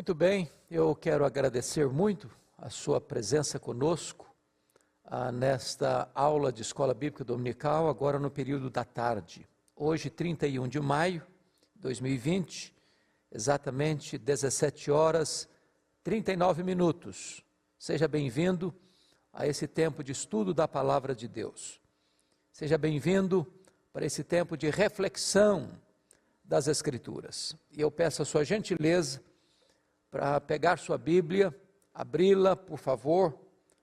Muito bem, eu quero agradecer muito a sua presença conosco nesta aula de Escola Bíblica Dominical, agora no período da tarde. Hoje, 31 de maio de 2020, exatamente 17 horas 39 minutos. Seja bem-vindo a esse tempo de estudo da Palavra de Deus. Seja bem-vindo para esse tempo de reflexão das Escrituras. E eu peço a sua gentileza para pegar sua Bíblia, abri-la, por favor,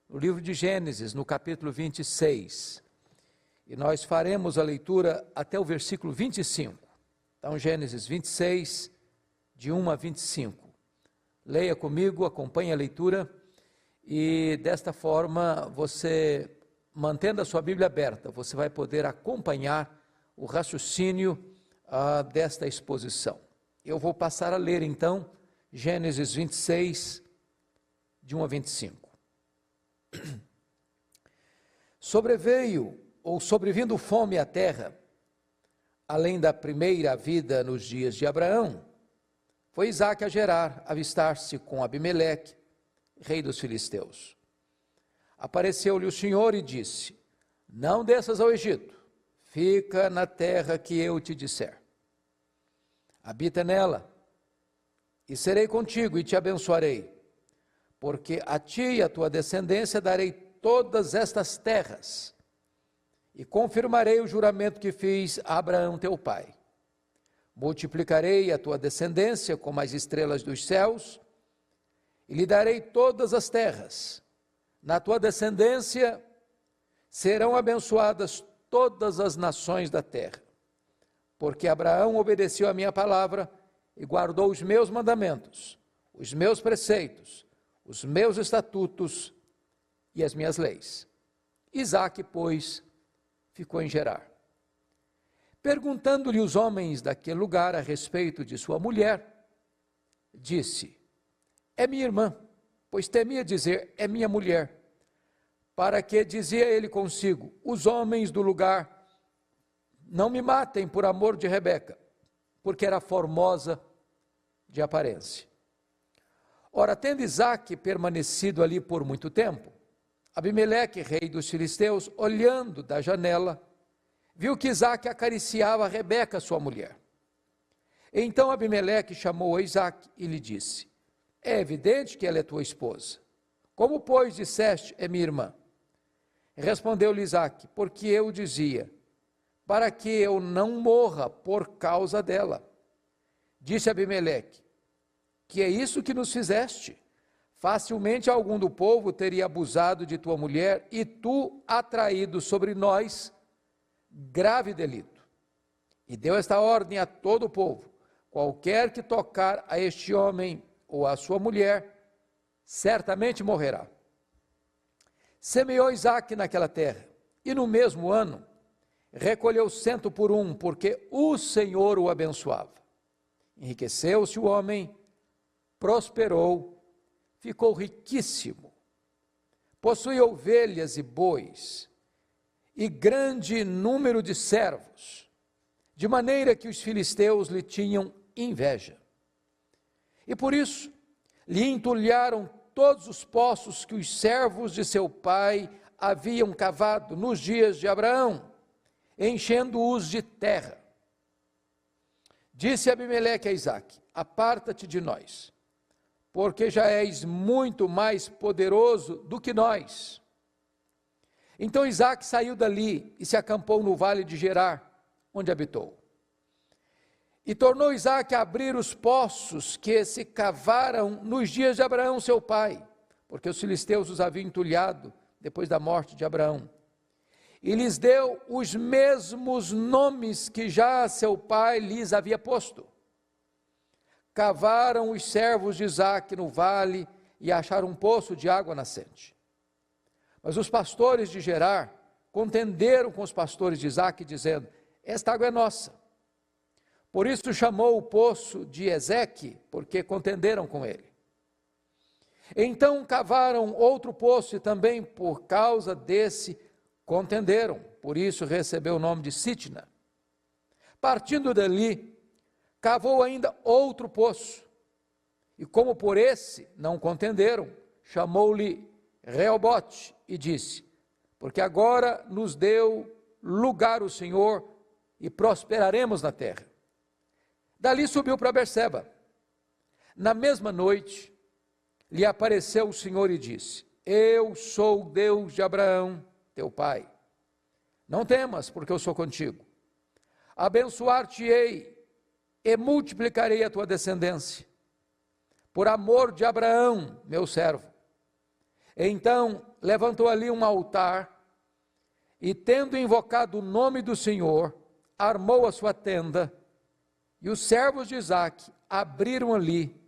no livro de Gênesis, no capítulo 26. E nós faremos a leitura até o versículo 25. Então, Gênesis 26, de 1 a 25. Leia comigo, acompanhe a leitura e desta forma você, mantendo a sua Bíblia aberta, você vai poder acompanhar o raciocínio desta exposição. Eu vou passar a ler então Gênesis 26, de 1 a 25. Sobrevindo fome à terra, além da primeira vida nos dias de Abraão, foi Isaque a Gerar, avistar-se com Abimeleque, rei dos filisteus. Apareceu-lhe o Senhor e disse: não desças ao Egito, fica na terra que eu te disser. Habita nela, e serei contigo e te abençoarei, porque a ti e a tua descendência darei todas estas terras, e confirmarei o juramento que fiz a Abraão teu pai. Multiplicarei a tua descendência como as estrelas dos céus, e lhe darei todas as terras. Na tua descendência serão abençoadas todas as nações da terra, porque Abraão obedeceu a minha palavra e guardou os meus mandamentos, os meus preceitos, os meus estatutos e as minhas leis. Isaque, pois, ficou em Gerar. Perguntando-lhe os homens daquele lugar a respeito de sua mulher, disse: é minha irmã, pois temia dizer, é minha mulher. Para que, dizia ele consigo, os homens do lugar não me matem por amor de Rebeca, porque era formosa de aparência. Ora, tendo Isaque permanecido ali por muito tempo, Abimeleque, rei dos filisteus, olhando da janela, viu que Isaque acariciava Rebeca, sua mulher. Então Abimeleque chamou a Isaque e lhe disse: é evidente que ela é tua esposa. Como, pois, disseste, é minha irmã? Respondeu-lhe Isaque: porque eu dizia, para que eu não morra por causa dela. Disse Abimeleque: que é isso que nos fizeste? Facilmente algum do povo teria abusado de tua mulher e tu atraído sobre nós grave delito. E deu esta ordem a todo o povo: qualquer que tocar a este homem ou a sua mulher, certamente morrerá. Semeou Isaque naquela terra, e no mesmo ano recolheu 100 por 1, porque o Senhor o abençoava. Enriqueceu-se o homem, prosperou, ficou riquíssimo, possuía ovelhas e bois, e grande número de servos, de maneira que os filisteus lhe tinham inveja. E por isso lhe entulharam todos os poços que os servos de seu pai haviam cavado nos dias de Abraão, enchendo-os de terra. Disse Abimeleque a Isaque: aparta-te de nós, porque já és muito mais poderoso do que nós. Então Isaque saiu dali e se acampou no vale de Gerar, onde habitou. E tornou Isaque a abrir os poços que se cavaram nos dias de Abraão, seu pai, porque os filisteus os haviam entulhado depois da morte de Abraão. E lhes deu os mesmos nomes que já seu pai lhes havia posto. Cavaram os servos de Isaque no vale e acharam um poço de água nascente. Mas os pastores de Gerar contenderam com os pastores de Isaque, dizendo: esta água é nossa. Por isso chamou o poço de Ezeque, porque contenderam com ele. Então cavaram outro poço e também por causa desse contenderam. Por isso recebeu o nome de Sitna. Partindo dali, cavou ainda outro poço E como por esse não contenderam, chamou-lhe Reobote e disse: porque agora nos deu lugar o Senhor e prosperaremos na terra. Dali subiu para Berseba. Na mesma noite, lhe apareceu o Senhor e disse: eu sou o Deus de Abraão, teu pai. Não temas, porque eu sou contigo. Abençoar-te-ei e multiplicarei a tua descendência, por amor de Abraão, meu servo. Então levantou ali um altar, e tendo invocado o nome do Senhor, armou a sua tenda, e os servos de Isaque abriram ali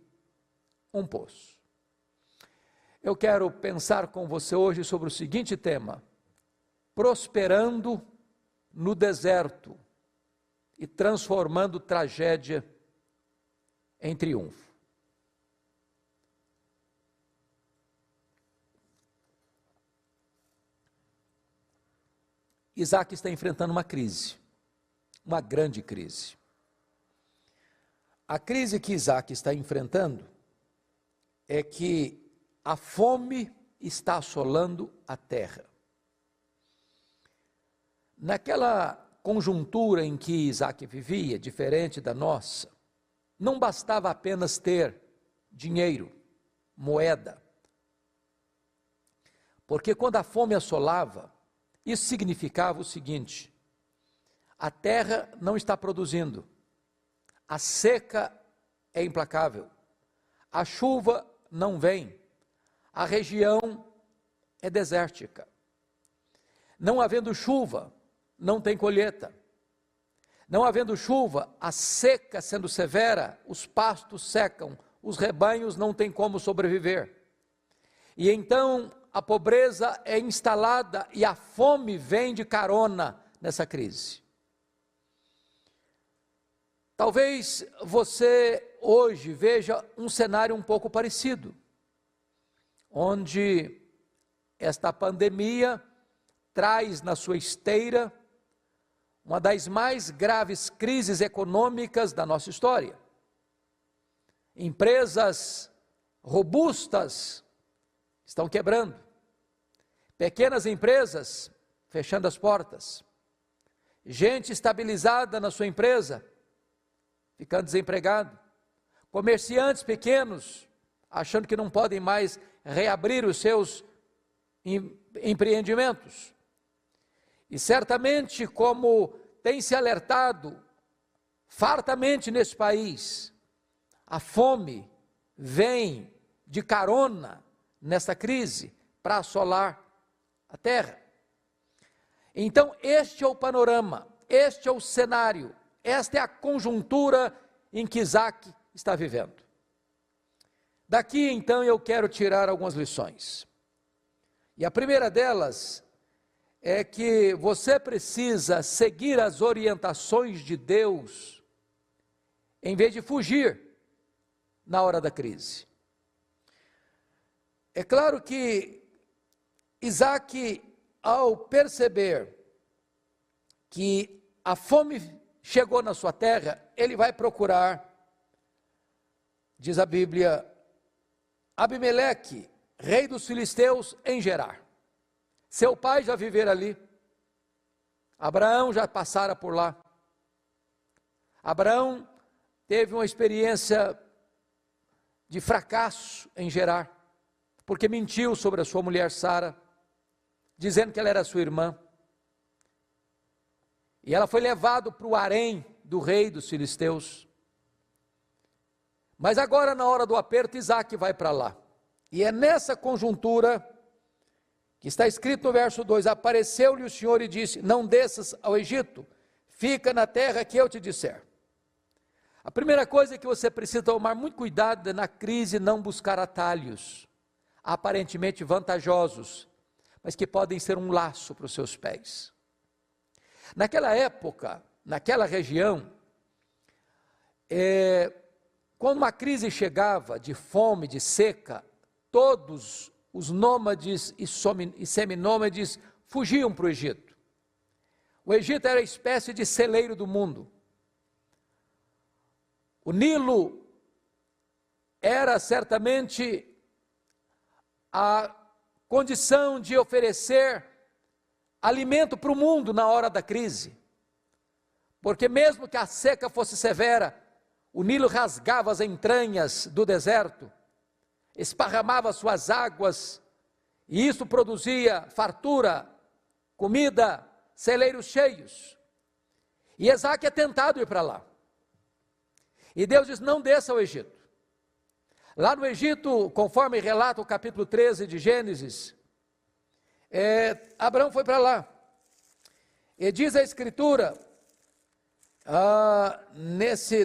um poço. Eu quero pensar com você hoje sobre o seguinte tema: prosperando no deserto e transformando tragédia em triunfo. Isaque está enfrentando uma crise, uma grande crise. A crise que Isaque está enfrentando é que a fome está assolando a terra. Naquela conjuntura em que Isaque vivia, diferente da nossa, não bastava apenas ter dinheiro, moeda. Porque quando a fome assolava, isso significava o seguinte: a terra não está produzindo, a seca é implacável, a chuva não vem, a região é desértica. Não havendo chuva, não tem colheita. Não havendo chuva, a seca sendo severa, os pastos secam, os rebanhos não têm como sobreviver. E então a pobreza é instalada e a fome vem de carona nessa crise. Talvez você hoje veja um cenário um pouco parecido, onde esta pandemia traz na sua esteira uma das mais graves crises econômicas da nossa história. Empresas robustas estão quebrando, pequenas empresas fechando as portas, gente estabilizada na sua empresa ficando desempregado, comerciantes pequenos achando que não podem mais reabrir os seus empreendimentos. E certamente, como tem se alertado fartamente nesse país, a fome vem de carona nessa crise para assolar a terra. Então este é o panorama, este é o cenário, esta é a conjuntura em que Isaque está vivendo. Daqui então eu quero tirar algumas lições. E a primeira delas é que você precisa seguir as orientações de Deus, em vez de fugir na hora da crise. É claro que Isaque, ao perceber que a fome chegou na sua terra, ele vai procurar, diz a Bíblia, Abimeleque, rei dos filisteus, em Gerar. Seu pai já vivera ali, Abraão já passara por lá. Abraão teve uma experiência de fracasso em Gerar, porque mentiu sobre a sua mulher Sara, dizendo que ela era sua irmã. E ela foi levada para o harém do rei dos filisteus. Mas agora, na hora do aperto, Isaque vai para lá. E é nessa conjuntura que está escrito no verso 2, apareceu-lhe o Senhor e disse, não desças ao Egito, fica na terra que eu te disser. A primeira coisa que você precisa tomar muito cuidado é na crise não buscar atalhos, aparentemente vantajosos, mas que podem ser um laço para os seus pés. Naquela época, naquela região, quando uma crise chegava de fome, de seca, todos os nômades e seminômades fugiam para o Egito. O Egito era a espécie de celeiro do mundo. O Nilo era certamente a condição de oferecer alimento para o mundo na hora da crise. Porque mesmo que a seca fosse severa, o Nilo rasgava as entranhas do deserto, esparramava suas águas, e isso produzia fartura, comida, celeiros cheios. E Isaac é tentado ir para lá. E Deus diz, não desça ao Egito. Lá no Egito, conforme relata o capítulo 13 de Gênesis, Abraão foi para lá. E diz a Escritura,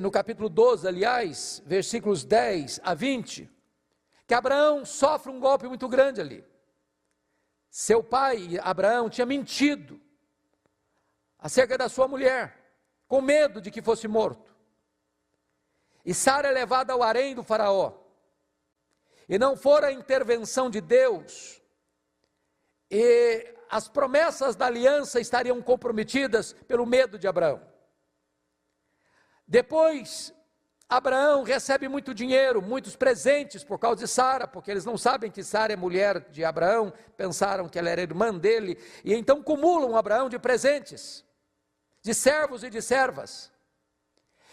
no capítulo 12, aliás, versículos 10 a 20, que Abraão sofre um golpe muito grande ali. Seu pai, Abraão, tinha mentido acerca da sua mulher, com medo de que fosse morto. E Sara é levada ao harém do faraó. E não fora a intervenção de Deus, e as promessas da aliança estariam comprometidas pelo medo de Abraão. Depois, Abraão recebe muito dinheiro, muitos presentes por causa de Sara, porque eles não sabem que Sara é mulher de Abraão, pensaram que ela era irmã dele, e então cumulam Abraão de presentes, de servos e de servas.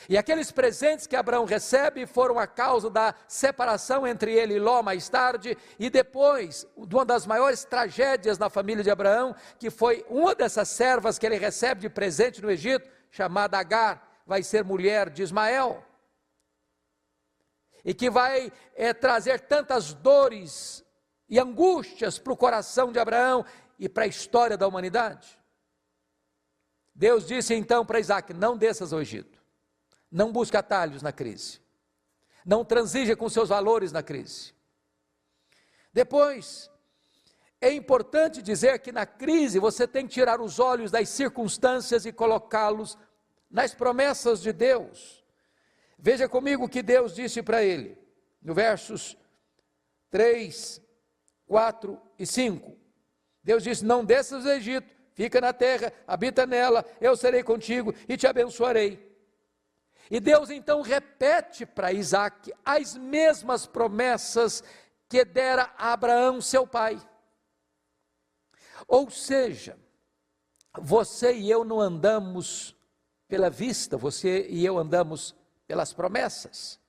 E aqueles presentes que Abraão recebe foram a causa da separação entre ele e Ló mais tarde, e depois, uma das maiores tragédias na família de Abraão, que foi uma dessas servas que ele recebe de presente no Egito, chamada Agar, vai ser mulher de Ismael, e que vai trazer tantas dores e angústias para o coração de Abraão e para a história da humanidade. Deus disse então para Isaac, não desças ao Egito, não busque atalhos na crise, não transija com seus valores na crise. Depois, é importante dizer que na crise você tem que tirar os olhos das circunstâncias e colocá-los nas promessas de Deus. Veja comigo o que Deus disse para ele, no versos 3, 4 e 5. Deus disse, não desças do Egito, fica na terra, habita nela, eu serei contigo e te abençoarei. E Deus então repete para Isaac as mesmas promessas que dera a Abraão, seu pai. Ou seja, você e eu não andamos pela vista, você e eu andamos pelas promessas,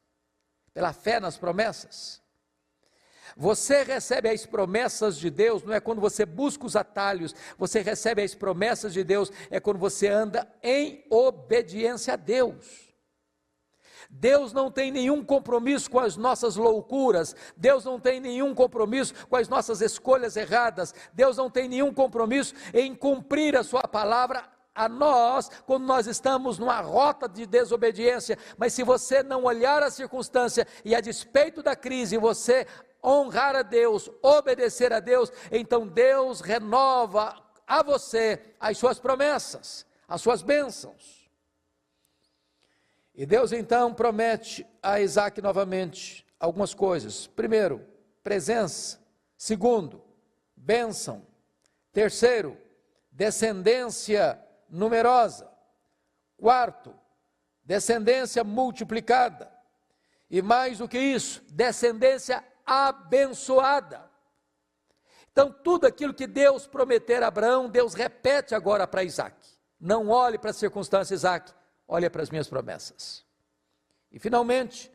pela fé nas promessas. Você recebe as promessas de Deus, não é quando você busca os atalhos, você recebe as promessas de Deus, é quando você anda em obediência a Deus. Deus não tem nenhum compromisso com as nossas loucuras, Deus não tem nenhum compromisso com as nossas escolhas erradas, Deus não tem nenhum compromisso em cumprir a sua palavra a nós, quando nós estamos numa rota de desobediência. Mas se você não olhar a circunstância e a despeito da crise, você honrar a Deus, obedecer a Deus, então Deus renova a você as suas promessas, as suas bênçãos. E Deus então promete a Isaac novamente algumas coisas. Primeiro, presença. Segundo, bênção. Terceiro, descendência numerosa. Quarto, descendência multiplicada. E mais do que isso, descendência abençoada. Então tudo aquilo que Deus prometeu a Abraão, Deus repete agora para Isaac. Não olhe para as circunstâncias, Isaac, olha para as minhas promessas. E finalmente,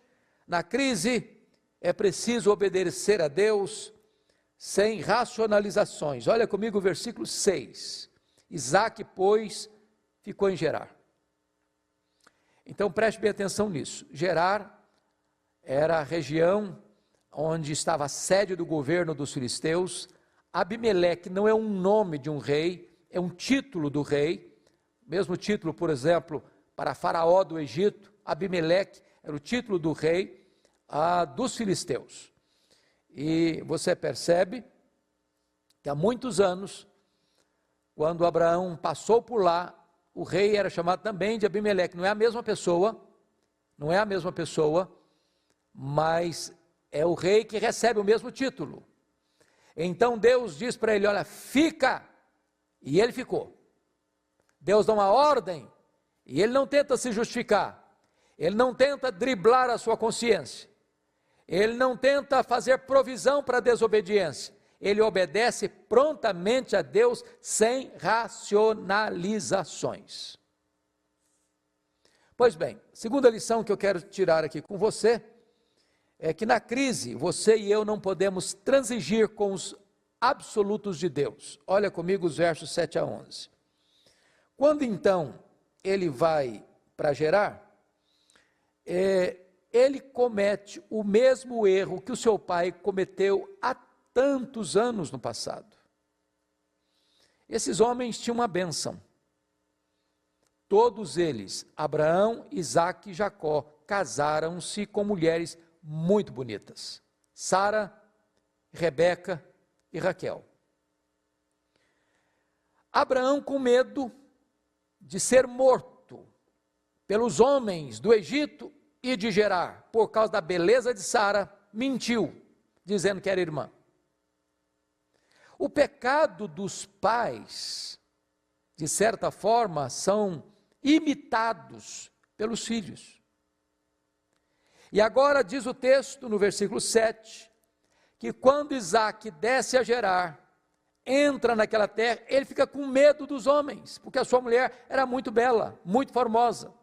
na crise, é preciso obedecer a Deus sem racionalizações. Olha comigo o versículo 6. Isaac, pois, ficou em Gerar. Então preste bem atenção nisso. Gerar era a região onde estava a sede do governo dos filisteus. Abimeleque não é um nome de um rei, é um título do rei. Mesmo título, por exemplo, para Faraó do Egito, Abimeleque era o título do rei dos filisteus. E você percebe que há muitos anos, quando Abraão passou por lá, o rei era chamado também de Abimeleque. Não é a mesma pessoa, mas é o rei que recebe o mesmo título. Então Deus diz para ele, olha, fica, e ele ficou. Deus dá uma ordem, e ele não tenta se justificar, ele não tenta driblar a sua consciência, Ele não tenta fazer provisão para a desobediência. Ele obedece prontamente a Deus sem racionalizações. Pois bem, segunda lição que eu quero tirar aqui com você é que na crise você e eu não podemos transigir com os absolutos de Deus. Olha comigo os versos 7 a 11. Quando então ele vai para Gerar, ele comete o mesmo erro que o seu pai cometeu há tantos anos no passado. Esses homens tinham uma bênção. Todos eles, Abraão, Isaque e Jacó, casaram-se com mulheres muito bonitas. Sara, Rebeca e Raquel. Abraão, com medo de ser morto pelos homens do Egito e de Gerar, por causa da beleza de Sara, mentiu, dizendo que era irmã. O pecado dos pais, de certa forma, são imitados pelos filhos. E agora diz o texto, no versículo 7, que quando Isaque desce a Gerar, entra naquela terra, ele fica com medo dos homens, porque a sua mulher era muito bela, muito formosa.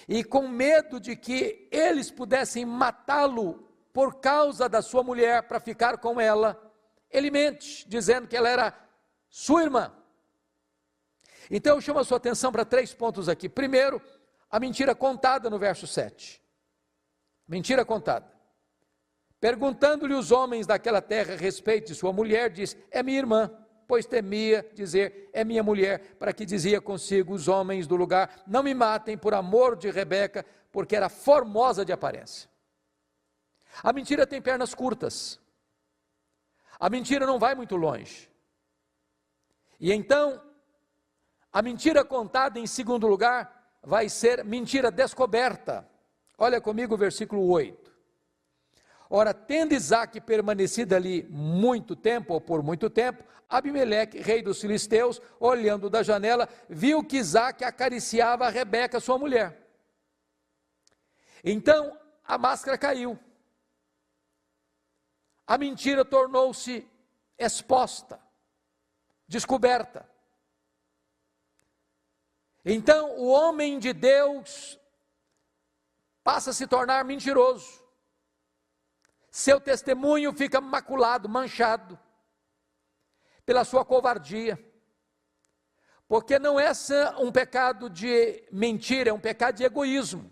E com medo de que eles pudessem matá-lo por causa da sua mulher, para ficar com ela, ele mente, dizendo que ela era sua irmã. Então eu chamo a sua atenção para 3 pontos aqui. Primeiro, a mentira contada no verso 7. Mentira contada. Perguntando-lhe os homens daquela terra a respeito de sua mulher, diz: é minha irmã, pois temia dizer, é minha mulher, para que dizia consigo os homens do lugar, não me matem por amor de Rebeca, porque era formosa de aparência. A mentira tem pernas curtas. A mentira não vai muito longe. E então, a mentira contada em segundo lugar, vai ser mentira descoberta. Olha comigo o versículo 8. Ora, tendo Isaque permanecido ali muito tempo, ou por muito tempo, Abimeleque, rei dos filisteus, olhando da janela, viu que Isaque acariciava a Rebeca, sua mulher. Então, a máscara caiu. A mentira tornou-se exposta, descoberta. Então, o homem de Deus passa a se tornar mentiroso. Seu testemunho fica maculado, manchado, pela sua covardia. Porque não é um pecado de mentira, é um pecado de egoísmo.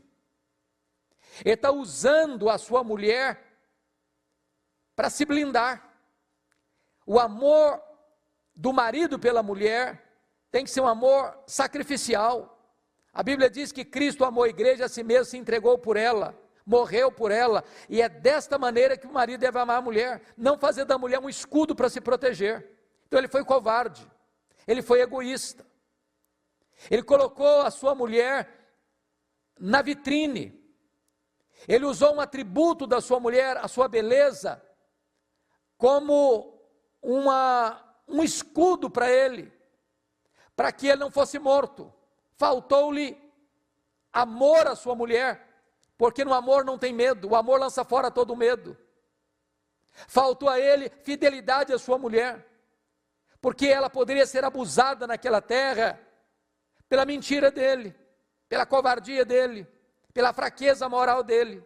Ele está usando a sua mulher para se blindar. O amor do marido pela mulher tem que ser um amor sacrificial. A Bíblia diz que Cristo amou a igreja, a si mesmo se entregou por ela, morreu por ela, e é desta maneira que o marido deve amar a mulher, não fazer da mulher um escudo para se proteger. Então ele foi covarde, ele foi egoísta, ele colocou a sua mulher na vitrine, ele usou um atributo da sua mulher, a sua beleza, como um escudo para ele, para que ele não fosse morto. Faltou-lhe amor à sua mulher, porque no amor não tem medo, o amor lança fora todo medo. Faltou a ele fidelidade à sua mulher, porque ela poderia ser abusada naquela terra pela mentira dele, pela covardia dele, pela fraqueza moral dele.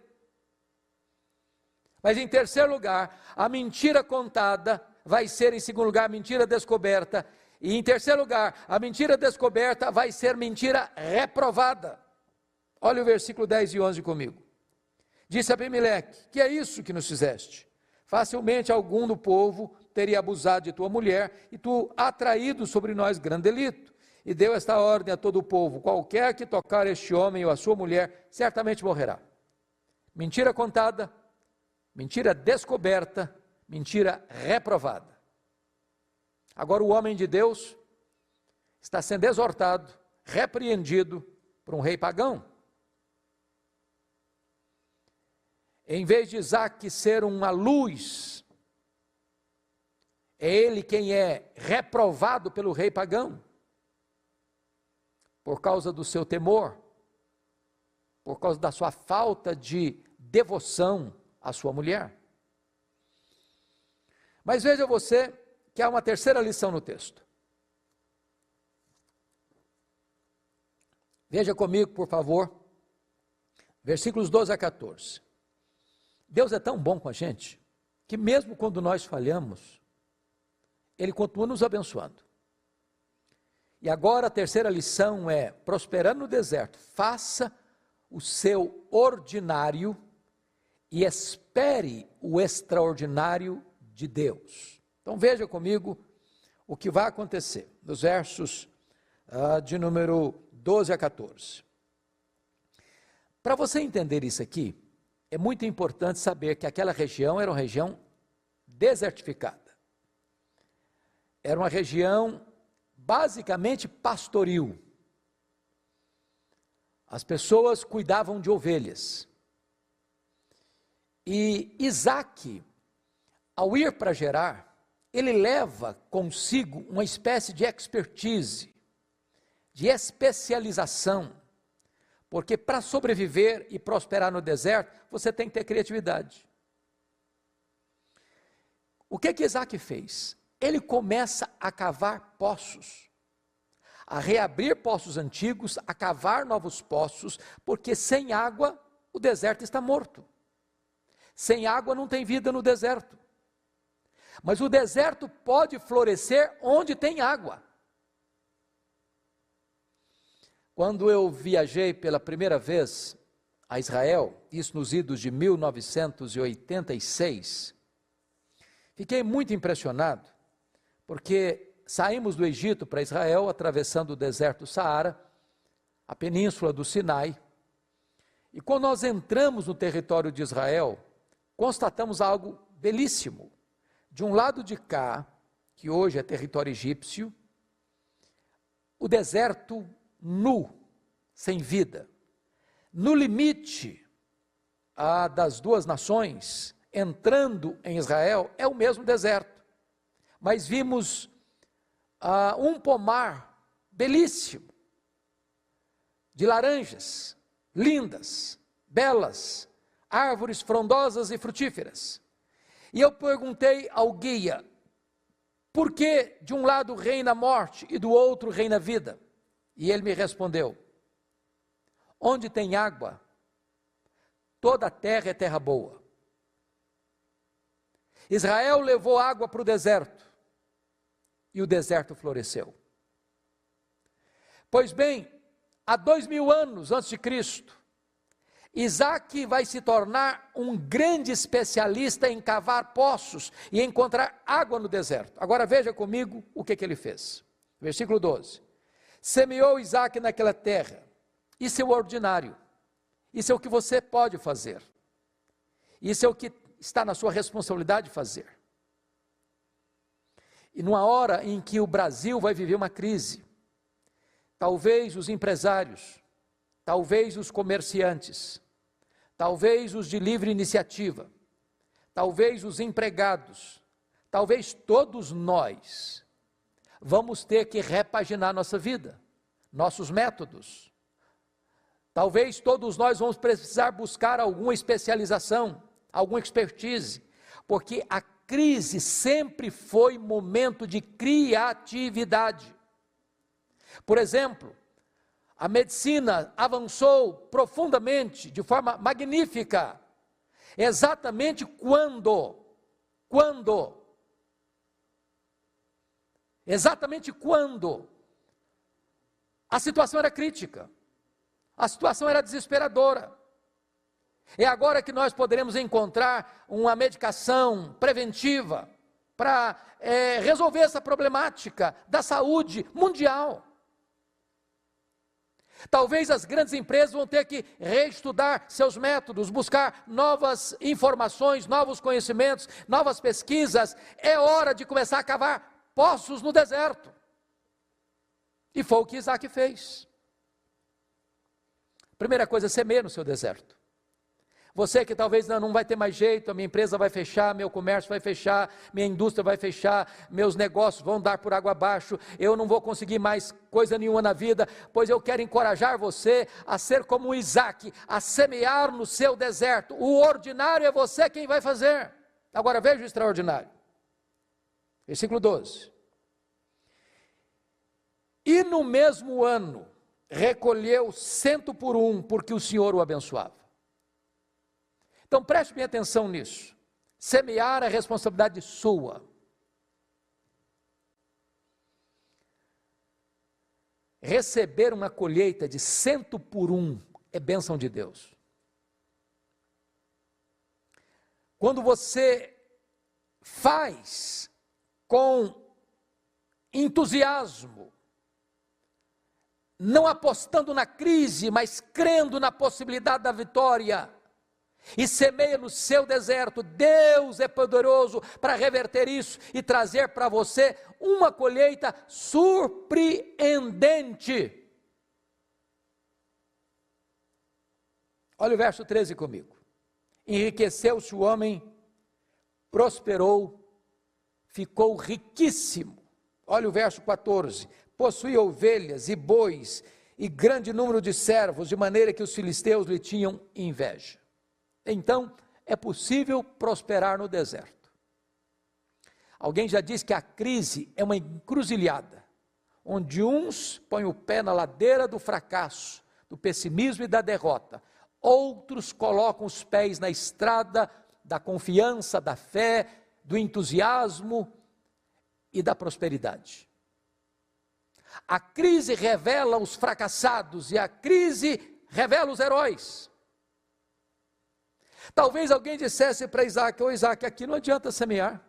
Mas em terceiro lugar, a mentira contada vai ser, em segundo lugar, a mentira descoberta. E em terceiro lugar, a mentira descoberta vai ser mentira reprovada. Olha o versículo 10 e 11 comigo. Disse Abimeleque: que é isso que nos fizeste? Facilmente algum do povo teria abusado de tua mulher, e tu atraído sobre nós grande delito. E deu esta ordem a todo o povo: qualquer que tocar este homem ou a sua mulher, certamente morrerá. Mentira contada, mentira descoberta, mentira reprovada. Agora o homem de Deus está sendo exortado, repreendido por um rei pagão. Em vez de Isaque ser uma luz, é ele quem é reprovado pelo rei pagão, por causa do seu temor, por causa da sua falta de devoção a sua mulher. Mas veja você que há uma terceira lição no texto. Veja comigo, por favor, versículos 12 a 14. Deus é tão bom com a gente, que mesmo quando nós falhamos, Ele continua nos abençoando. E agora a terceira lição é, prosperando no deserto, faça o seu ordinário e espere o extraordinário de Deus. Então veja comigo o que vai acontecer, nos versos de número 12 a 14. Para você entender isso aqui, é muito importante saber que aquela região era uma região desertificada. Era uma região basicamente pastoril. As pessoas cuidavam de ovelhas. E Isaac, ao ir para Gerar, ele leva consigo uma espécie de expertise, de especialização, porque para sobreviver e prosperar no deserto, você tem que ter criatividade. O que Isaac fez? Ele começa a cavar poços, a reabrir poços antigos, a cavar novos poços, porque sem água o deserto está morto. Sem água não tem vida no deserto. Mas o deserto pode florescer onde tem água. Quando eu viajei pela primeira vez a Israel, isso nos idos de 1986, fiquei muito impressionado, porque saímos do Egito para Israel, atravessando o deserto do Saara, a península do Sinai, e quando nós entramos no território de Israel, constatamos algo belíssimo. De um lado de cá, que hoje é território egípcio, o deserto nu, sem vida. No limite das duas nações, entrando em Israel, é o mesmo deserto. Mas vimos um pomar belíssimo, de laranjas, lindas, belas, árvores frondosas e frutíferas. E eu perguntei ao guia, por que de um lado reina a morte e do outro reina a vida? E ele me respondeu, onde tem água, toda a terra é terra boa. Israel levou água para o deserto, e o deserto floresceu. Pois bem, há 2000 anos antes de Cristo, Isaac vai se tornar um grande especialista em cavar poços e encontrar água no deserto. Agora veja comigo o que ele fez. Versículo 12. Semeou Isaac naquela terra. Isso é o ordinário. Isso é o que você pode fazer. Isso é o que está na sua responsabilidade de fazer. E numa hora em que o Brasil vai viver uma crise, talvez os empresários, talvez os comerciantes, talvez os de livre iniciativa, talvez os empregados, talvez todos nós vamos ter que repaginar nossa vida, nossos métodos. Talvez todos nós vamos precisar buscar alguma especialização, alguma expertise, porque a crise sempre foi momento de criatividade. Por exemplo, a medicina avançou profundamente, de forma magnífica, exatamente quando a situação era crítica, a situação era desesperadora. É agora que nós poderemos encontrar uma medicação preventiva para resolver essa problemática da saúde mundial. Talvez as grandes empresas vão ter que reestudar seus métodos, buscar novas informações, novos conhecimentos, novas pesquisas. É hora de começar a cavar poços no deserto. E foi o que Isaac fez. Primeira coisa, semeia no seu deserto. Você que talvez não vai ter mais jeito, a minha empresa vai fechar, meu comércio vai fechar, minha indústria vai fechar, meus negócios vão dar por água abaixo, eu não vou conseguir mais coisa nenhuma na vida, pois eu quero encorajar você a ser como Isaac, a semear no seu deserto. O ordinário é você quem vai fazer. Agora veja o extraordinário. Versículo 12. E no mesmo ano recolheu 100 por 1, porque o Senhor o abençoava. Então preste bem atenção nisso. Semear é responsabilidade sua. Receber uma colheita de 100 por 1 é bênção de Deus. Quando você faz com entusiasmo, não apostando na crise, mas crendo na possibilidade da vitória, e semeia no seu deserto, Deus é poderoso para reverter isso e trazer para você uma colheita surpreendente. Olha o verso 13 comigo. Enriqueceu-se o homem, prosperou, ficou riquíssimo. Olha o verso 14. Possuía ovelhas e bois e grande número de servos, de maneira que os filisteus lhe tinham inveja. Então, é possível prosperar no deserto. Alguém já disse que a crise é uma encruzilhada, onde uns põem o pé na ladeira do fracasso, do pessimismo e da derrota, outros colocam os pés na estrada da confiança, da fé, do entusiasmo e da prosperidade. A crise revela os fracassados e a crise revela os heróis. Talvez alguém dissesse para Isaac: ô Isaac, aqui não adianta semear,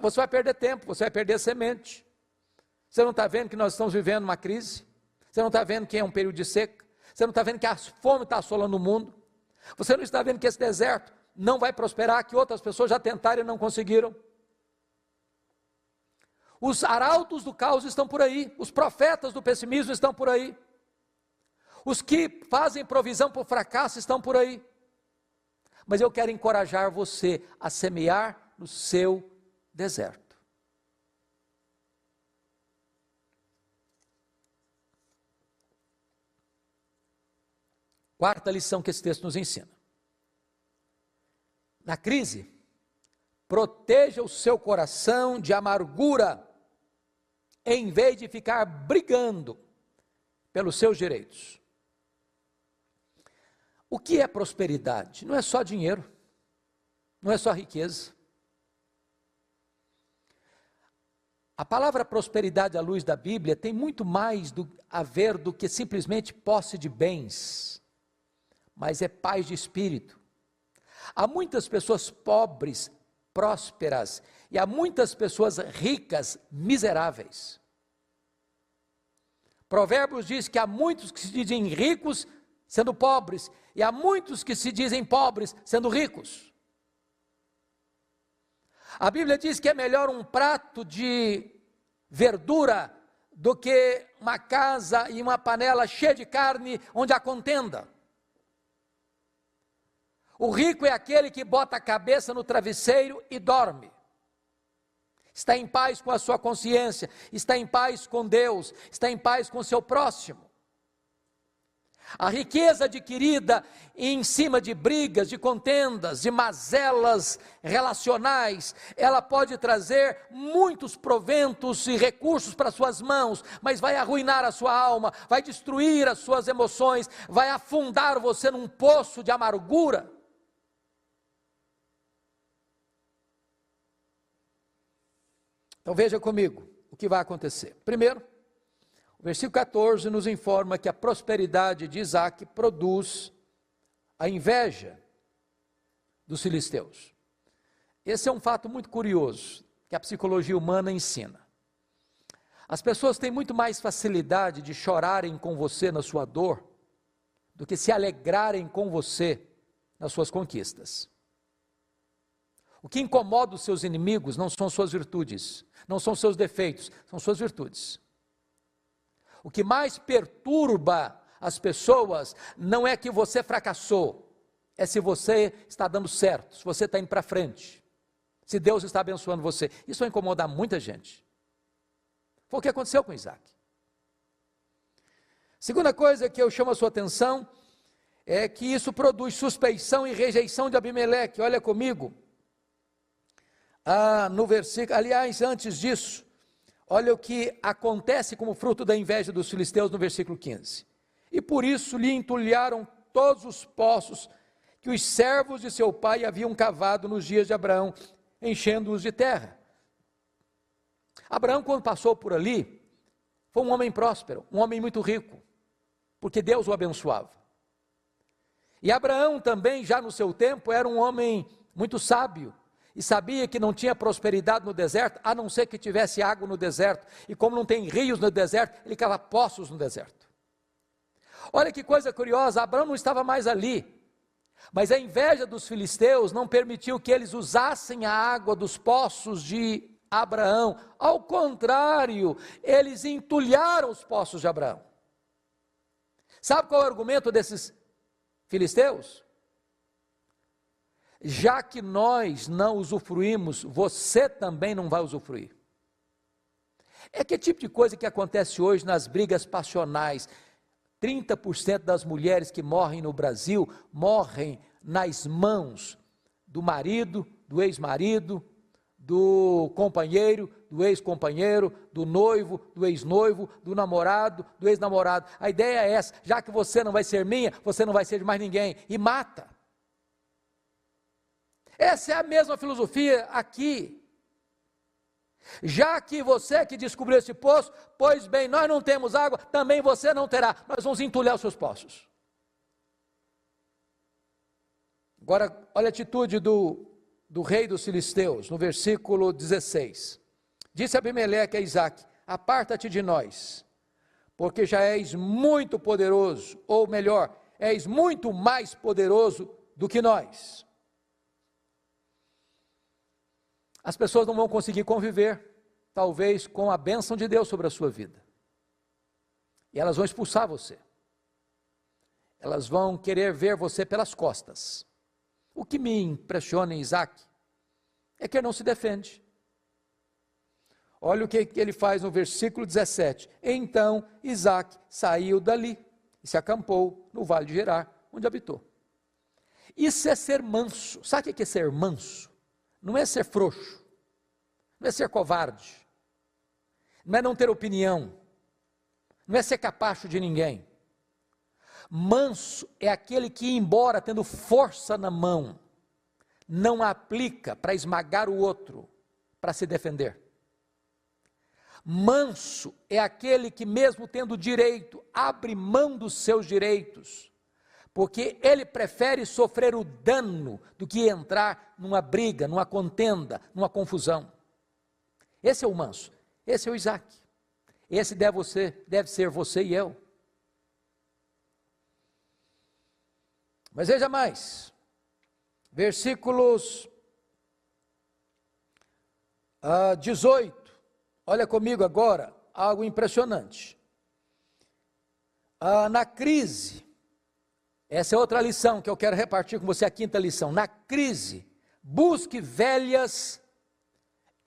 você vai perder tempo, você vai perder semente. Você não está vendo que nós estamos vivendo uma crise? Você não está vendo que é um período de seca? Você não está vendo que a fome está assolando o mundo? Você não está vendo que esse deserto não vai prosperar, que outras pessoas já tentaram e não conseguiram? Os arautos do caos estão por aí, os profetas do pessimismo estão por aí, os que fazem provisão para o fracasso estão por aí. Mas eu quero encorajar você a semear no seu deserto. Quarta lição que esse texto nos ensina. Na crise, proteja o seu coração de amargura, em vez de ficar brigando pelos seus direitos. O que é prosperidade? Não é só dinheiro, não é só riqueza. A palavra prosperidade à luz da Bíblia tem muito mais a ver do que simplesmente posse de bens, mas é paz de espírito. Há muitas pessoas pobres, prósperas, e há muitas pessoas ricas, miseráveis. Provérbios diz que há muitos que se dizem ricos sendo pobres, e há muitos que se dizem pobres sendo ricos. A Bíblia diz que é melhor um prato de verdura do que uma casa e uma panela cheia de carne onde há contenda. O rico é aquele que bota a cabeça no travesseiro e dorme. Está em paz com a sua consciência, está em paz com Deus, está em paz com o seu próximo. A riqueza adquirida em cima de brigas, de contendas, de mazelas relacionais, ela pode trazer muitos proventos e recursos para suas mãos, mas vai arruinar a sua alma, vai destruir as suas emoções, vai afundar você num poço de amargura. Então veja comigo o que vai acontecer. Primeiro, o versículo 14 nos informa que a prosperidade de Isaac produz a inveja dos filisteus. Esse é um fato muito curioso que a psicologia humana ensina. As pessoas têm muito mais facilidade de chorarem com você na sua dor do que se alegrarem com você nas suas conquistas. O que incomoda os seus inimigos não são suas virtudes, não são seus defeitos, são suas virtudes. O que mais perturba as pessoas não é que você fracassou, é se você está dando certo, se você está indo para frente, se Deus está abençoando você. Isso vai incomodar muita gente. Foi o que aconteceu com Isaac. Segunda coisa que eu chamo a sua atenção é que isso produz suspeição e rejeição de Abimeleque. Olha comigo, no versículo, aliás, antes disso, olha o que acontece como fruto da inveja dos filisteus no versículo 15. E por isso lhe entulharam todos os poços que os servos de seu pai haviam cavado nos dias de Abraão, enchendo-os de terra. Abraão, quando passou por ali, foi um homem próspero, um homem muito rico, porque Deus o abençoava. E Abraão também, já no seu tempo, era um homem muito sábio, e sabia que não tinha prosperidade no deserto, a não ser que tivesse água no deserto, e como não tem rios no deserto, ele cava poços no deserto. Olha que coisa curiosa, Abraão não estava mais ali, mas a inveja dos filisteus não permitiu que eles usassem a água dos poços de Abraão, ao contrário, eles entulharam os poços de Abraão. Sabe qual é o argumento desses filisteus? Já que nós não usufruímos, você também não vai usufruir. É que tipo de coisa que acontece hoje nas brigas passionais. 30% das mulheres que morrem no Brasil, morrem nas mãos do marido, do ex-marido, do companheiro, do ex-companheiro, do noivo, do ex-noivo, do namorado, do ex-namorado. A ideia é essa, já que você não vai ser minha, você não vai ser de mais ninguém, e mata. Essa é a mesma filosofia aqui. Já que você que descobriu esse poço, pois bem, nós não temos água, também você não terá, nós vamos entulhar os seus poços. Agora, olha a atitude do rei dos filisteus, no versículo 16. Disse Abimeleque a Isaac: aparta-te de nós, porque já és muito poderoso, ou melhor, és muito mais poderoso do que nós. As pessoas não vão conseguir conviver, talvez, com a bênção de Deus sobre a sua vida. E elas vão expulsar você. Elas vão querer ver você pelas costas. O que me impressiona em Isaac é que ele não se defende. Olha o que ele faz no versículo 17. Então Isaac saiu dali e se acampou no vale de Gerar, onde habitou. Isso é ser manso. Sabe o que é ser manso? Não é ser frouxo, não é ser covarde, não é não ter opinião, não é ser capacho de ninguém. Manso é aquele que, embora tendo força na mão, não a aplica para esmagar o outro, para se defender. Manso é aquele que, mesmo tendo direito, abre mão dos seus direitos, porque ele prefere sofrer o dano do que entrar numa briga, numa contenda, numa confusão. Esse é o manso, esse é o Isaac. Esse deve ser você e eu. Mas veja mais, versículos 18, olha comigo agora, algo impressionante. Na crise, essa é outra lição que eu quero repartir com você, a quinta lição. Na crise, busque velhas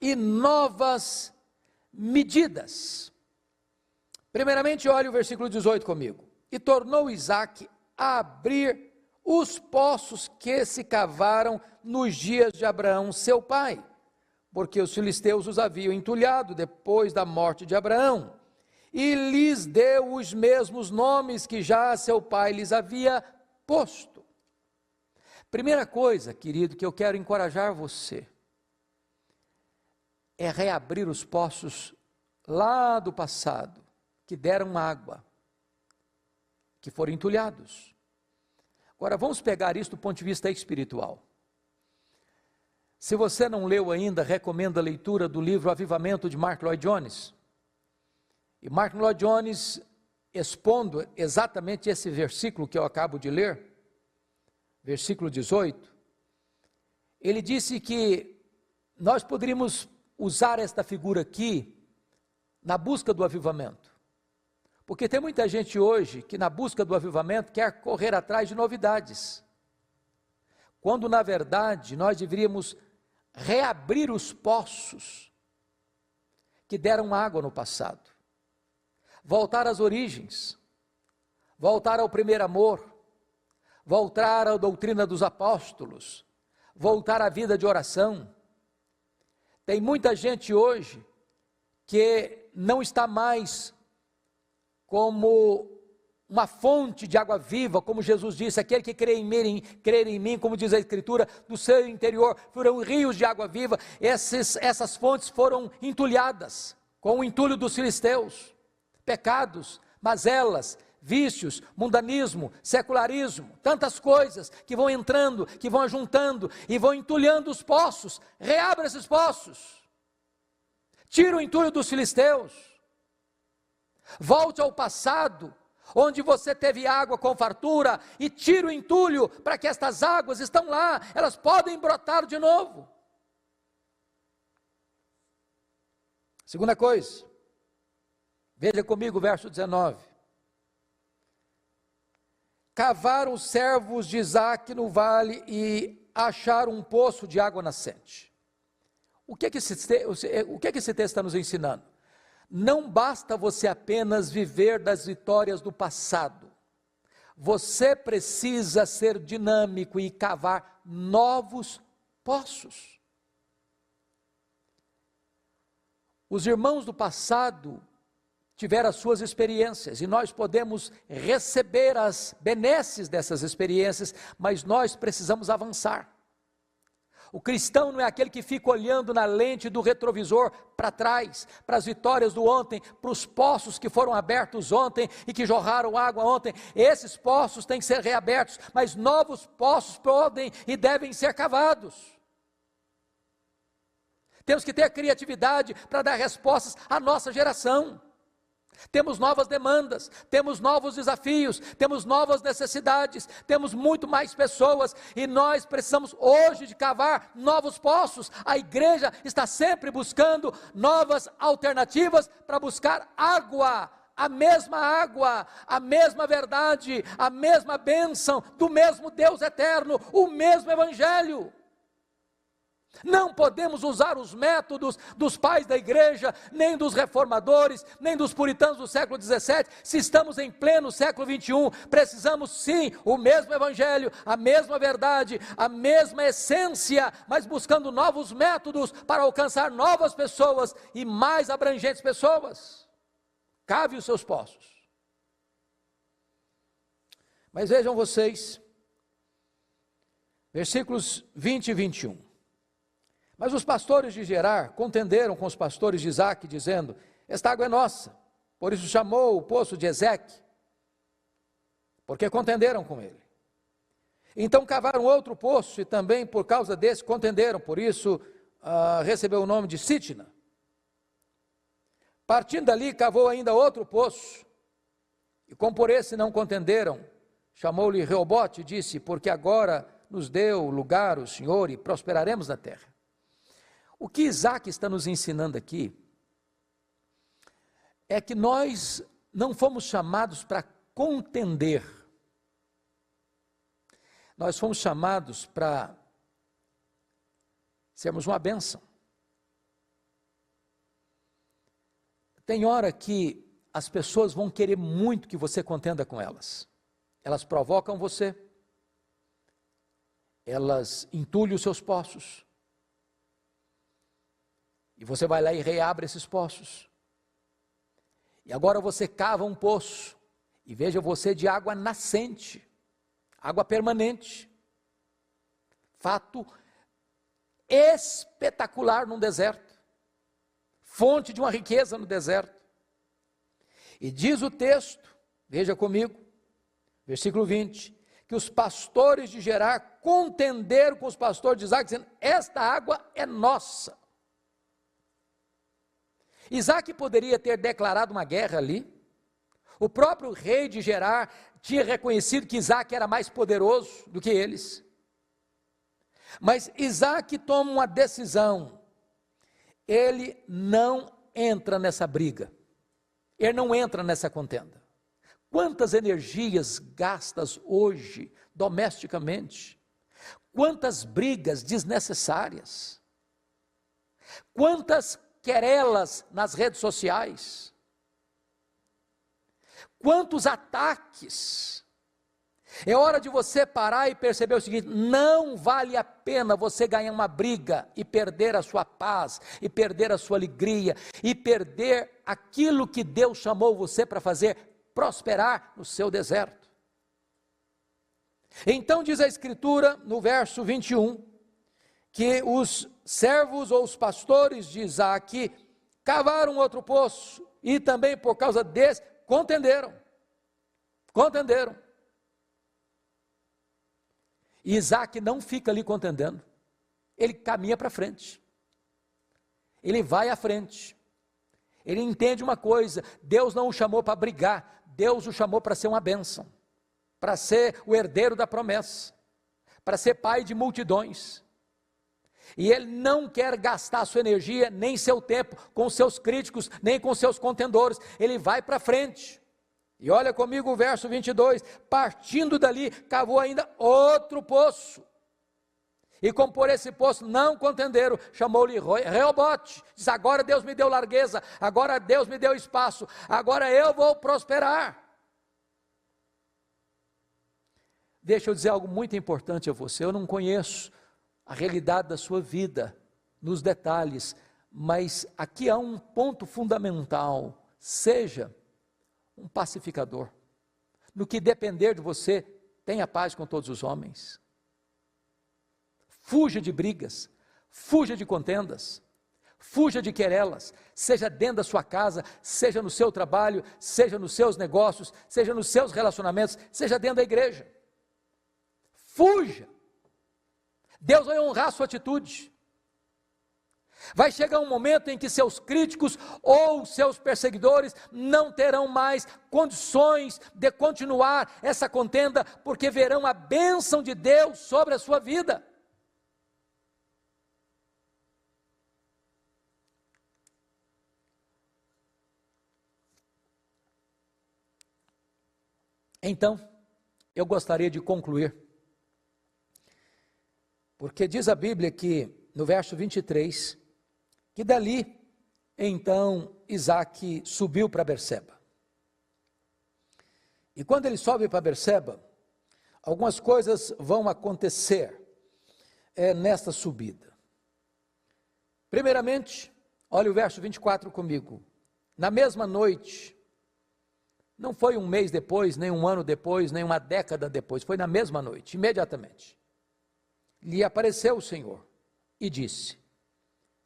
e novas medidas. Primeiramente, olhe o versículo 18 comigo. E tornou Isaac a abrir os poços que se cavaram nos dias de Abraão, seu pai, porque os filisteus os haviam entulhado depois da morte de Abraão, e lhes deu os mesmos nomes que já seu pai lhes havia posto. Primeira coisa, querido, que eu quero encorajar você, é reabrir os poços lá do passado, que deram água, que foram entulhados. Agora vamos pegar isso do ponto de vista espiritual. Se você não leu ainda, recomendo a leitura do livro Avivamento de Martyn Lloyd-Jones. E Martyn Lloyd-Jones, expondo exatamente esse versículo que eu acabo de ler, versículo 18, ele disse que nós poderíamos usar esta figura aqui na busca do avivamento. Porque tem muita gente hoje que na busca do avivamento quer correr atrás de novidades. quando na verdade nós deveríamos reabrir os poços que deram água no passado, voltar às origens, voltar ao primeiro amor, voltar à doutrina dos apóstolos, voltar à vida de oração. Tem muita gente hoje que não está mais como uma fonte de água viva, como Jesus disse, aquele que crer em mim, como diz a Escritura, do seu interior foram rios de água viva. Essas fontes foram entulhadas com o entulho dos filisteus, pecados, mazelas, vícios, mundanismo, secularismo, tantas coisas que vão entrando, que vão juntando e vão entulhando os poços. Reabra esses poços, tira o entulho dos filisteus, volte ao passado, onde você teve água com fartura, e tira o entulho, para que estas águas estão lá, elas podem brotar de novo. Segunda coisa, veja comigo o verso 19. Cavaram os servos de Isaque no vale e acharam um poço de água nascente. O que esse texto está nos ensinando? Não basta você apenas viver das vitórias do passado. Você precisa ser dinâmico e cavar novos poços. Os irmãos do passado tiveram as suas experiências e nós podemos receber as benesses dessas experiências, mas nós precisamos avançar. O cristão não é aquele que fica olhando na lente do retrovisor para trás, para as vitórias do ontem, para os poços que foram abertos ontem e que jorraram água ontem. Esses poços têm que ser reabertos, mas novos poços podem e devem ser cavados. Temos que ter criatividade para dar respostas à nossa geração. Temos novas demandas, temos novos desafios, temos novas necessidades, temos muito mais pessoas e nós precisamos hoje de cavar novos poços. A igreja está sempre buscando novas alternativas para buscar água, a mesma verdade, a mesma bênção do mesmo Deus eterno, o mesmo evangelho. Não podemos usar os métodos dos pais da igreja, nem dos reformadores, nem dos puritanos do século XVII, se estamos em pleno século XXI, precisamos sim, o mesmo evangelho, a mesma verdade, a mesma essência, mas buscando novos métodos para alcançar novas pessoas e mais abrangentes pessoas. Cave os seus poços. Mas vejam vocês, versículos 20 e 21. Mas os pastores de Gerar contenderam com os pastores de Isaque, dizendo: esta água é nossa. Por isso chamou o poço de Ezeque, porque contenderam com ele. Então cavaram outro poço, e também por causa desse contenderam, por isso recebeu o nome de Sitna. Partindo dali, cavou ainda outro poço, e como por esse não contenderam, chamou-lhe Reobote e disse: porque agora nos deu lugar o Senhor e prosperaremos na terra. O que Isaque está nos ensinando aqui é que nós não fomos chamados para contender, nós fomos chamados para sermos uma bênção. Tem hora que as pessoas vão querer muito que você contenda com elas, elas provocam você, elas entulham os seus poços, e você vai lá e reabre esses poços. E agora você cava um poço, e veja você de água nascente, água permanente. Fato espetacular num deserto, fonte de uma riqueza no deserto. E diz o texto, veja comigo, versículo 20, que os pastores de Gerar contenderam com os pastores de Isaque, dizendo: esta água é nossa. Isaque poderia ter declarado uma guerra ali. O próprio rei de Gerar tinha reconhecido que Isaque era mais poderoso do que eles. Mas Isaque toma uma decisão. Ele não entra nessa briga. Ele não entra nessa contenda. Quantas energias gastas hoje domesticamente? quantas brigas desnecessárias, quantas querelas nas redes sociais, quantos ataques. É hora de você parar e perceber o seguinte: não vale a pena você ganhar uma briga e perder a sua paz, e perder a sua alegria, e perder aquilo que Deus chamou você para fazer prosperar no seu deserto. Então diz a Escritura, no verso 21, que os servos ou os pastores de Isaque cavaram outro poço, e também por causa desse, contenderam. E Isaque não fica ali contendendo, ele caminha para frente, ele vai à frente, ele entende uma coisa: Deus não o chamou para brigar, Deus o chamou para ser uma bênção, para ser o herdeiro da promessa, para ser pai de multidões, e ele não quer gastar sua energia, nem seu tempo, com seus críticos, nem com seus contendores, ele vai para frente. E olha comigo o verso 22, partindo dali, cavou ainda outro poço, e como por esse poço não contenderam, chamou-lhe Reobote, diz: agora Deus me deu largueza, agora Deus me deu espaço, agora eu vou prosperar. Deixa eu dizer algo muito importante a você, eu não conheço a realidade da sua vida, nos detalhes, mas aqui há um ponto fundamental: seja um pacificador. No que depender de você, tenha paz com todos os homens. Fuja de brigas, fuja de contendas, fuja de querelas, seja dentro da sua casa, seja no seu trabalho, seja nos seus negócios, seja nos seus relacionamentos, seja dentro da igreja. Fuja. Deus vai honrar a sua atitude. Vai chegar um momento em que seus críticos ou seus perseguidores não terão mais condições de continuar essa contenda, porque verão a bênção de Deus sobre a sua vida. Então, eu gostaria de concluir, porque diz a Bíblia que, no verso 23, que dali, então, Isaque subiu para Berseba. E quando ele sobe para Berseba, algumas coisas vão acontecer nesta subida. Primeiramente, olha o verso 24 comigo. Na mesma noite, não foi um mês depois, nem um ano depois, nem uma década depois, foi na mesma noite, imediatamente, lhe apareceu o Senhor e disse: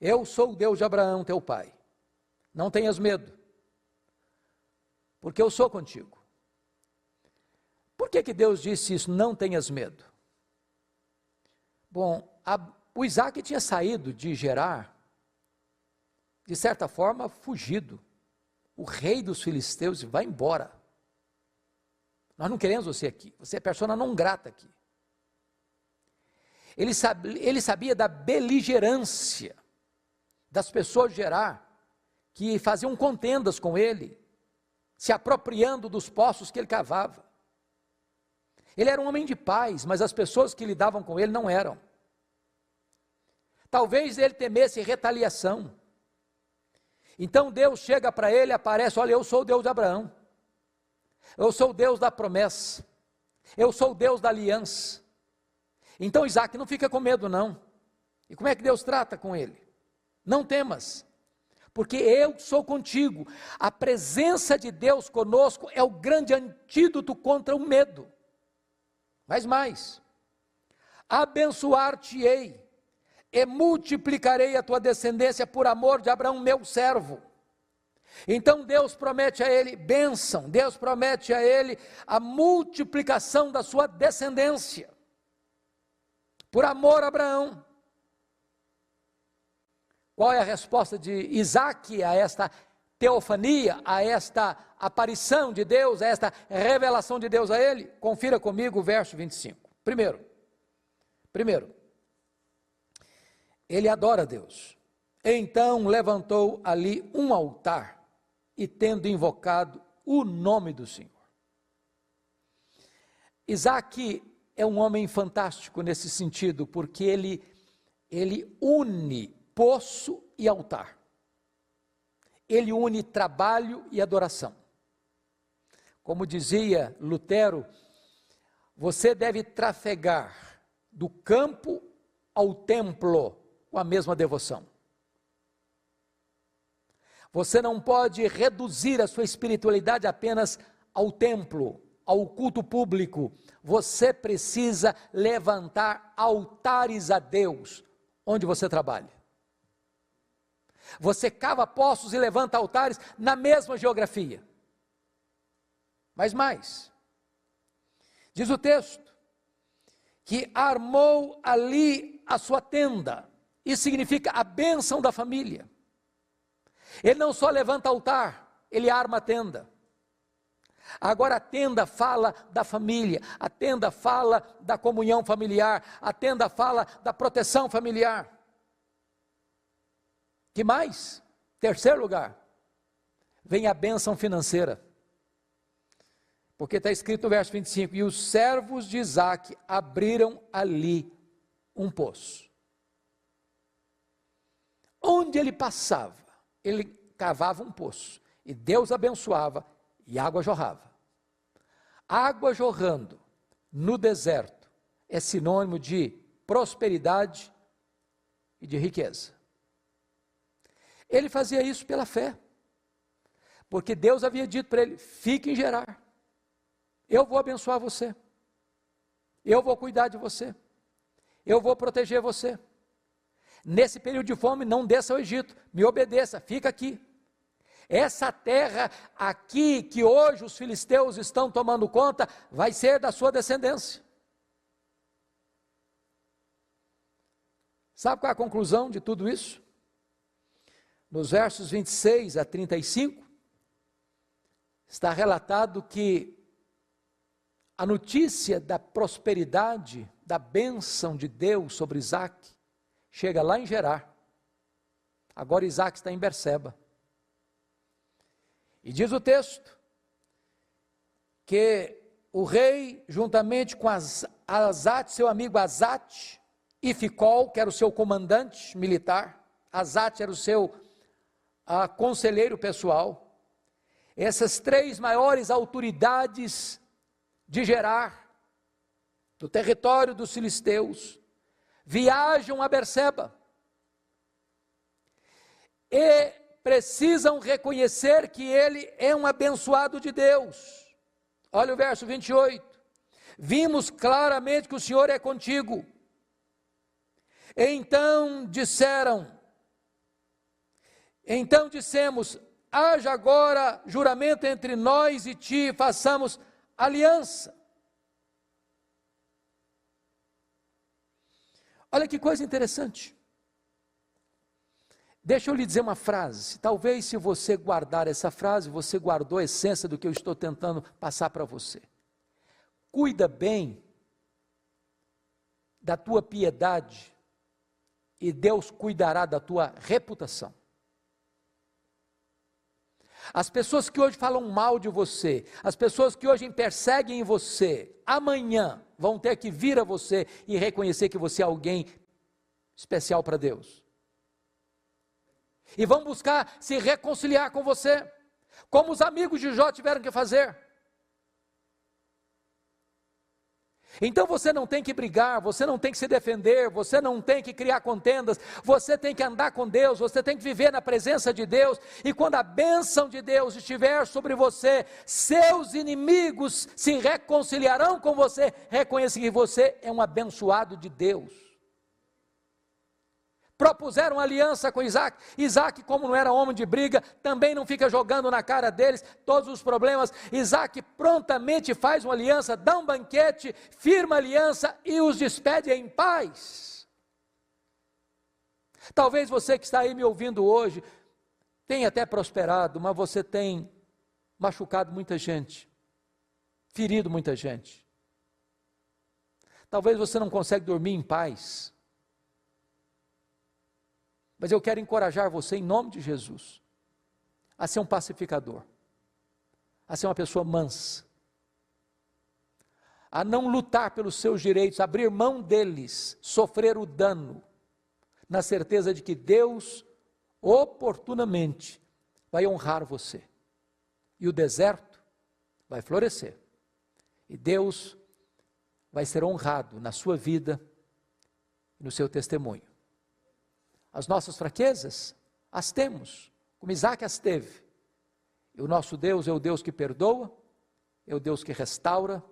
eu sou o Deus de Abraão, teu pai, não tenhas medo, porque eu sou contigo. Por que Deus disse isso, não tenhas medo? Bom, o Isaque tinha saído de Gerar, de certa forma fugido. O rei dos filisteus disse: vai embora, nós não queremos você aqui, você é persona não grata aqui. Ele sabia da beligerância das pessoas de Gerar, que faziam contendas com ele, se apropriando dos poços que ele cavava. Ele era um homem de paz, mas as pessoas que lidavam com ele não eram. Talvez ele temesse retaliação. Então Deus chega para ele, aparece: olha, eu sou o Deus de Abraão, eu sou o Deus da promessa, eu sou o Deus da aliança. Então Isaque não fica com medo não. E como é que Deus trata com ele? Não temas, porque eu sou contigo. A presença de Deus conosco é o grande antídoto contra o medo. Mas mais, abençoar-te-ei e multiplicarei a tua descendência por amor de Abraão, meu servo. Então Deus promete a ele bênção, Deus promete a ele a multiplicação da sua descendência, por amor a Abraão. Qual é a resposta de Isaque a esta teofania, a esta aparição de Deus, a esta revelação de Deus a ele? Confira comigo o verso 25. Primeiro, ele adora Deus. Então levantou ali um altar, e tendo invocado o nome do Senhor. Isaque é um homem fantástico nesse sentido, porque ele une poço e altar. Ele une trabalho e adoração. Como dizia Lutero, você deve trafegar do campo ao templo com a mesma devoção. Você não pode reduzir a sua espiritualidade apenas ao templo, ao culto público. Você precisa levantar altares a Deus onde você trabalha. Você cava poços e levanta altares na mesma geografia. Mas mais, diz o texto, que armou ali a sua tenda. Isso significa a bênção da família. Ele não só levanta altar, ele arma a tenda. Agora a tenda fala da família, a tenda fala da comunhão familiar, a tenda fala da proteção familiar. Que mais? Terceiro lugar, vem a bênção financeira. Porque está escrito no verso 25, e os servos de Isaque abriram ali um poço. Onde ele passava, ele cavava um poço, e Deus abençoava, e água jorrava. Água jorrando no deserto é sinônimo de prosperidade e de riqueza. Ele fazia isso pela fé, porque Deus havia dito para ele, fique em Gerar, eu vou abençoar você, eu vou cuidar de você, eu vou proteger você. Nesse período de fome, não desça ao Egito, me obedeça, fica aqui. Essa terra aqui, que hoje os filisteus estão tomando conta, vai ser da sua descendência. Sabe qual é a conclusão de tudo isso? Nos versos 26 a 35, está relatado que a notícia da prosperidade, da bênção de Deus sobre Isaque, chega lá em Gerar. Agora Isaque está em Berseba. E diz o texto, que o rei, juntamente com Azate, seu amigo Azate, e Ficol, que era o seu comandante militar, Azate era o seu conselheiro pessoal, essas três maiores autoridades de Gerar, do território dos filisteus, viajam a Berseba e precisam reconhecer que ele é um abençoado de Deus. Olha o verso 28, vimos claramente que o Senhor é contigo. Então dissemos, haja agora juramento entre nós e ti, façamos aliança. Olha que coisa interessante. Deixa eu lhe dizer uma frase, talvez se você guardar essa frase, você guardou a essência do que eu estou tentando passar para você. Cuida bem da tua piedade e Deus cuidará da tua reputação. As pessoas que hoje falam mal de você, as pessoas que hoje perseguem você, amanhã vão ter que vir a você e reconhecer que você é alguém especial para Deus. E vão buscar se reconciliar com você, como os amigos de Jó tiveram que fazer. Então você não tem que brigar, você não tem que se defender, você não tem que criar contendas, você tem que andar com Deus, você tem que viver na presença de Deus, e quando a bênção de Deus estiver sobre você, seus inimigos se reconciliarão com você, reconhecem que você é um abençoado de Deus. Propuseram aliança com Isaque. Isaque, como não era homem de briga, também não fica jogando na cara deles todos os problemas. Isaque prontamente faz uma aliança, dá um banquete, firma aliança e os despede em paz. Talvez você que está aí me ouvindo hoje, tenha até prosperado, mas você tem machucado muita gente, ferido muita gente. Talvez você não consiga dormir em paz. Mas eu quero encorajar você, em nome de Jesus, a ser um pacificador, a ser uma pessoa mansa, a não lutar pelos seus direitos, abrir mão deles, sofrer o dano, na certeza de que Deus, oportunamente, vai honrar você. E o deserto vai florescer. E Deus vai ser honrado na sua vida e no seu testemunho. As nossas fraquezas, as temos, como Isaac as teve. E o nosso Deus é o Deus que perdoa, é o Deus que restaura,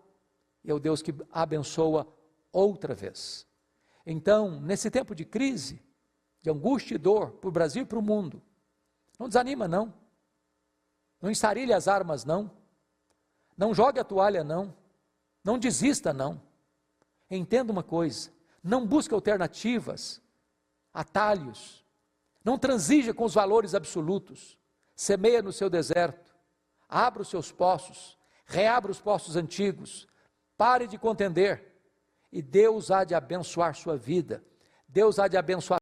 é o Deus que abençoa outra vez. Então, nesse tempo de crise, de angústia e dor para o Brasil e para o mundo, não desanima não, não ensarilhe as armas não, não jogue a toalha não, não desista não. Entenda uma coisa, não busque alternativas, atalhos, não transija com os valores absolutos, semeia no seu deserto, abra os seus poços, reabra os poços antigos, pare de contender, e Deus há de abençoar sua vida, Deus há de abençoar.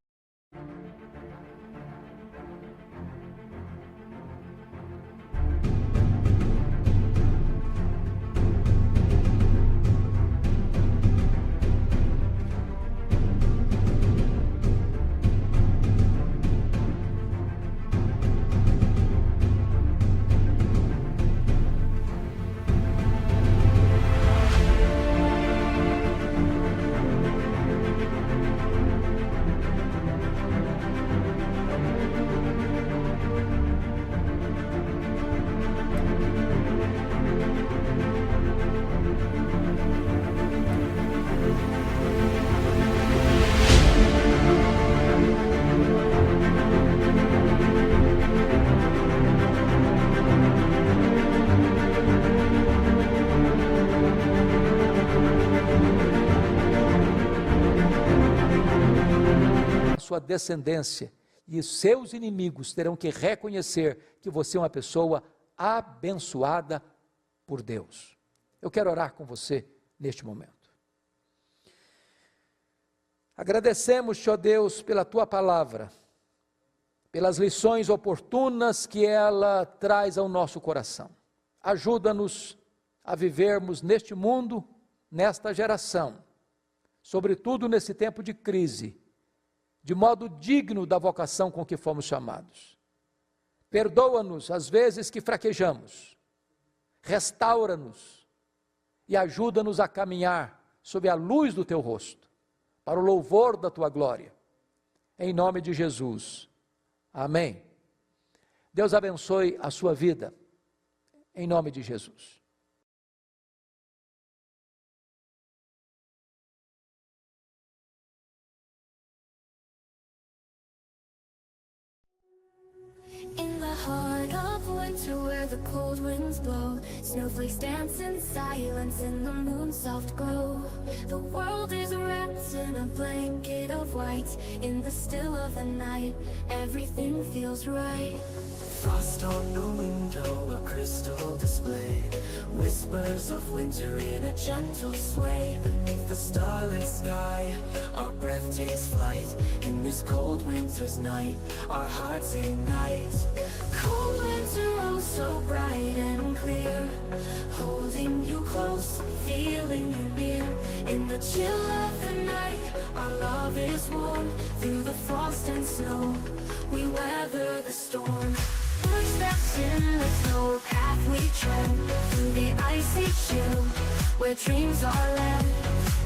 Sua descendência e seus inimigos terão que reconhecer que você é uma pessoa abençoada por Deus. Eu quero orar com você neste momento. Agradecemos-te, ó Deus, pela tua palavra, pelas lições oportunas que ela traz ao nosso coração. Ajuda-nos a vivermos neste mundo, nesta geração, sobretudo nesse tempo de crise, de modo digno da vocação com que fomos chamados. Perdoa-nos às vezes que fraquejamos, restaura-nos e ajuda-nos a caminhar sob a luz do teu rosto, para o louvor da tua glória. Em nome de Jesus. Amém. Deus abençoe a sua vida, em nome de Jesus. In the heart of winter where the cold winds blow, snowflakes dance in silence in the moon's soft glow. The world is wrapped in a blanket of white. In the still of the night, everything feels right. Frost on the window, a crystal display. Whispers of winter in a gentle sway. Beneath the starlit sky, our breath takes flight. In this cold winter's night, our hearts ignite. Cold winter, oh so bright and clear, holding you close, feeling you near. In the chill of the night, our love is warm. Through the frost and snow, we weather the storm. Footsteps in the snow, path we tread, through the icy chill, where dreams are led.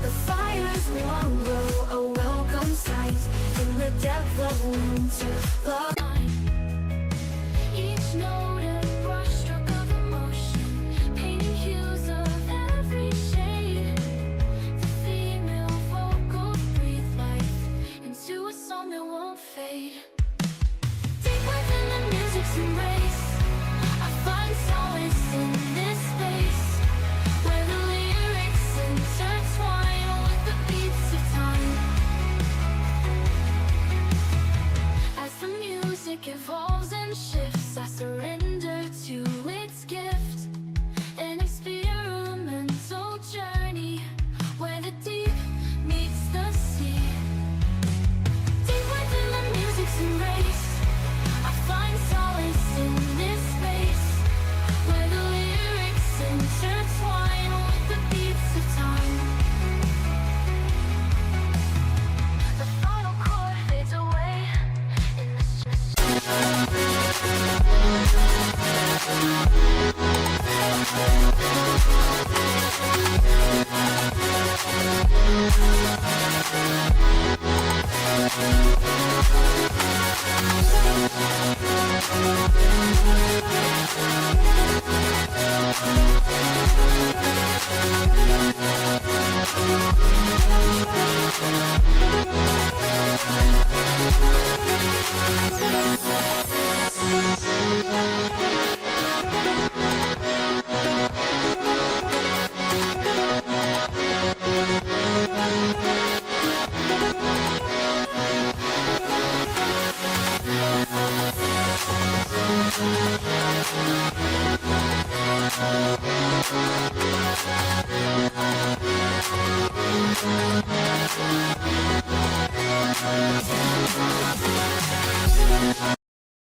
The fire's warm glow, a welcome sight. In the depth of winter, the each note a brushstroke of emotion, painting hues of every shade. The female vocals breathe life into a song that won't fade. Deep within the music's embrace, I find solace in this space, where the lyrics intertwine with the beats of time. As the music evolves and shifts, I surrender.